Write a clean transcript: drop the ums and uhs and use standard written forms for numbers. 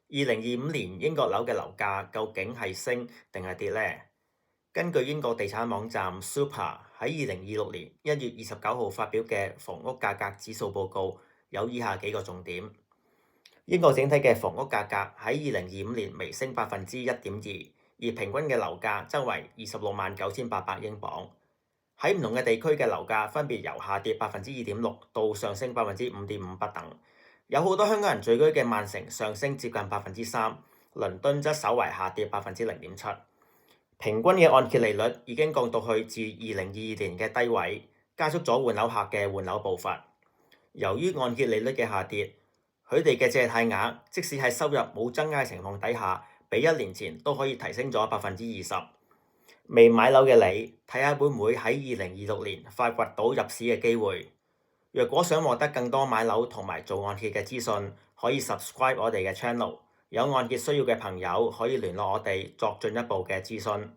2025年英國樓嘅樓價究竟係升定係跌呢？根據英國地產網站 Super 喺2026年1月29號發表嘅房屋價格指數報告，有以下幾個重點。英國整體嘅房屋價格喺2025年微升1.2%，而平均嘅樓價則為269800英鎊。喺唔同嘅地區嘅樓價分別由下跌2.6%到上升5.5%不等。有好多香港人聚居嘅曼城上升接近3%，倫敦則稍為下跌0.7%。平均嘅按揭利率已經降到去自2022年嘅低位，加速咗換樓客嘅換樓步伐。由於按揭利率嘅下跌，佢哋嘅借貸額即使喺收入冇增加嘅情況底下，比1年前都可以提升咗20%。未買樓嘅你，睇下會唔會喺2026年發掘到入市嘅機會。若果想獲得更多買樓同埋做按揭嘅資訊，可以 subscribe 我哋嘅 channel。有按揭需要嘅朋友可以聯絡我哋作進一步嘅諮詢。